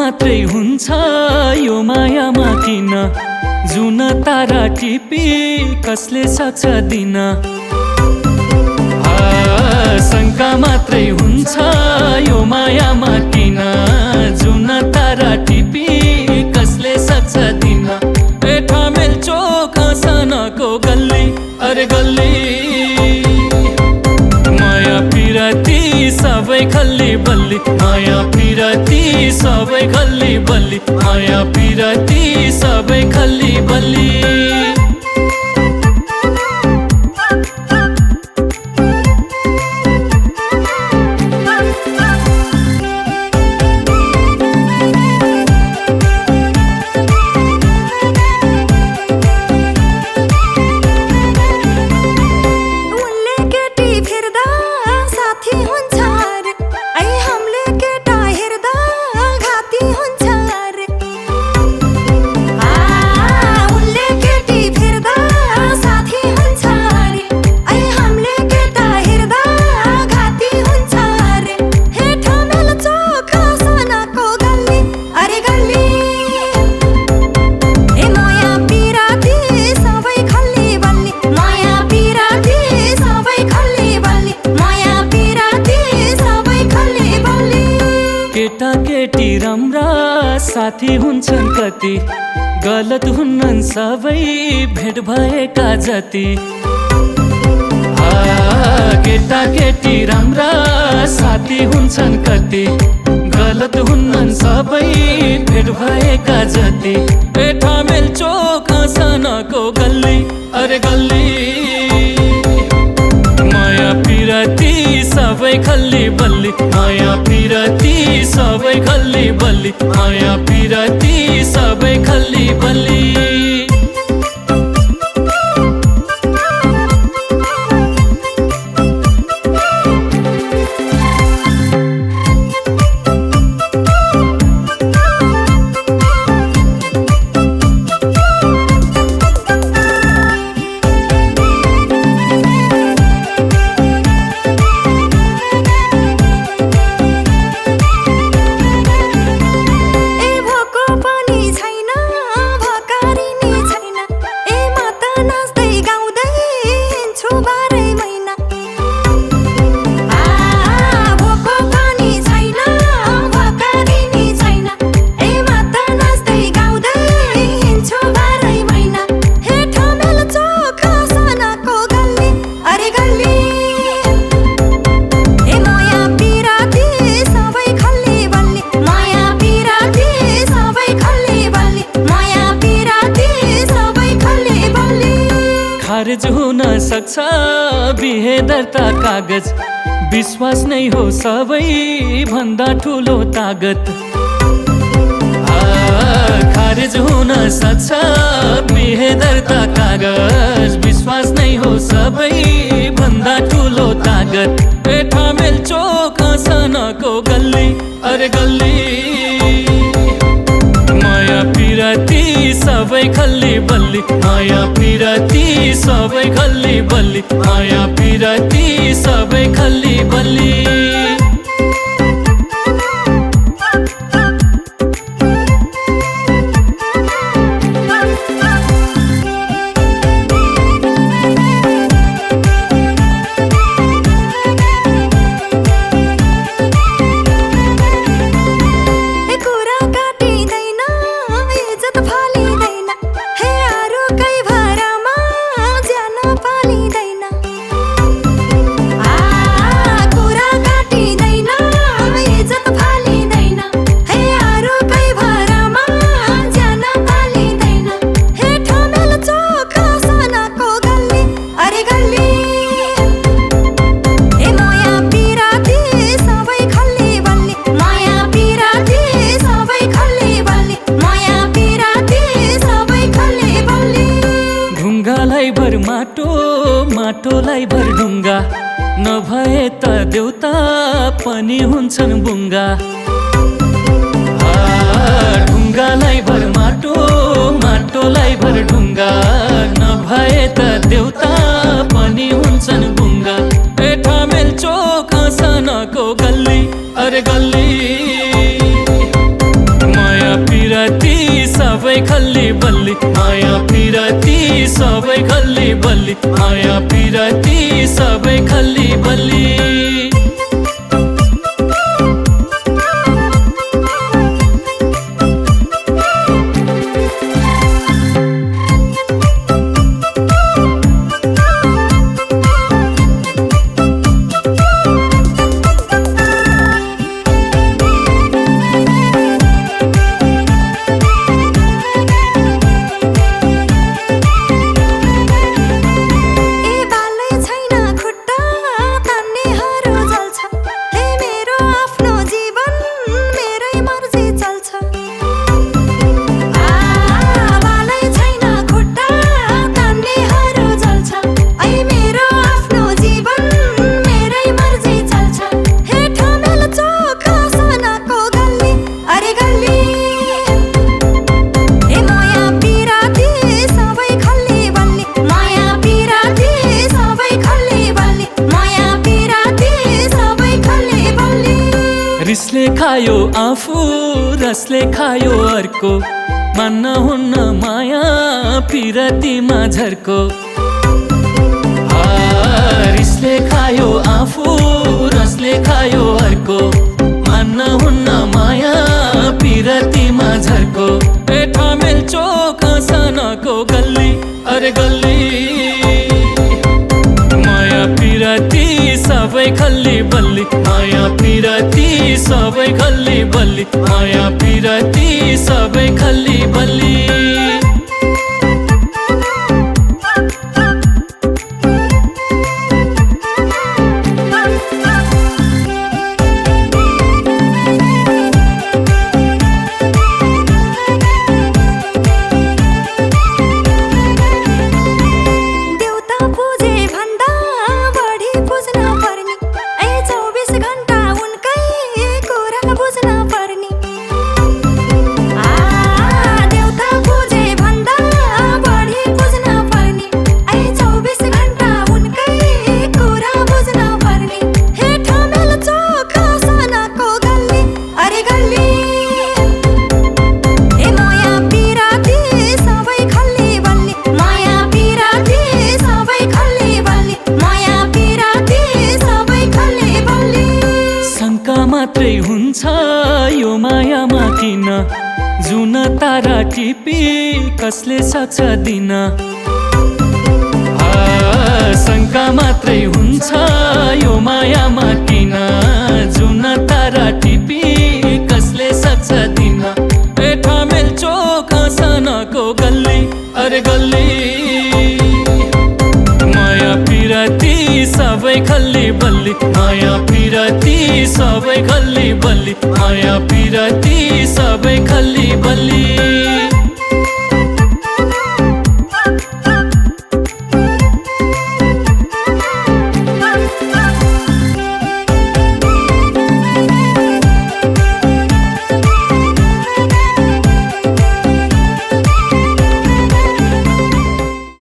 मात्रै हुन्छ यो मायामा किन जुन तारा टिपी कसले सक्छ दिन शङ्का मात्रै हुन्छ यो मायामा किन जुन तारा टिपी कसले सक्छ दिन ठमेल चोक सनको गल्ली अरे गल्ली माया पिरती सबै खल्ली बल्ली माया पिरती सबै खल्ली बल्ली माया पिरती सबै खल्ली बल्ली केटी राम्रा साथी हुन्छन् कति गलत हुन्नन् सबै भेट भएका जति केटा केटी राम्रा साथी हुन्छन् कति गलत हुन्नन् सबै भेट भएका जति ठमेल चोक सनको गल्ली अरे गल्ली माया पिरती सबै खल्ली बल्ली माया पिरती सबै खल्ली बल्ली माया पिरती सबै खल्ली बल्ली खारेज हुन सक्छ बिहे दर्ता कागज विश्वास नै हो सबै भन्दा ठुलो तागत खारेज हुन सक्छ बिहे दर्ता कागज विश्वास नै हो सबै भन्दा ठुलो तागत ठमेल चोक सनको गल्ली अरे गल्ली माया पिरती सबै खल्ली बल्ली माया पिरती सबै खल्ली बल्ली माया पिरती सबै खल्ली बल्ली भर माटो माटोलाई भर ढुङ्गा नभए त देउता पनि हुन्छन् बुङ्गा ढुङ्गालाई भर माटो माटोलाई भर ढुङ्गा नभए त देउता पनि हुन्छन् बुङ्गा ठमेल चोक सनको गल्ली अरे गल्ली खल्ली बल्ली माया पिरती सबै खल्ली बल्ली माया पिरती सबै खल्ली बल्ली रिसले खायो आफू रसले खायो अर्को मान्न हुन्न माया पिरतीमा झर्को रिसले खायो आफू रसले खायो अर्को मान्न हुन्न माया पिरतीमा झर्को ठमेल चोक सनको गल्ली अरे गल्ली माया पिरती सबै खल्ली बल्ली माया पिरती सबै खल्ली बल्ली माया पिरती सबै खल्ली बल्ली मात्रै हुन्छ यो मायामा किन जुन तारा टिपी कसले सक्छ दिन शङ्का मात्रै हुन्छ यो मायामा किन जुन तारा टिपी कसले सक्छ दिन ठमेल चोक सनको गल्ली अरे गल्ली माया पिरती सबै खल्ली बल्ली माया पिरती सबै खल्ली बल्ली माया पिरती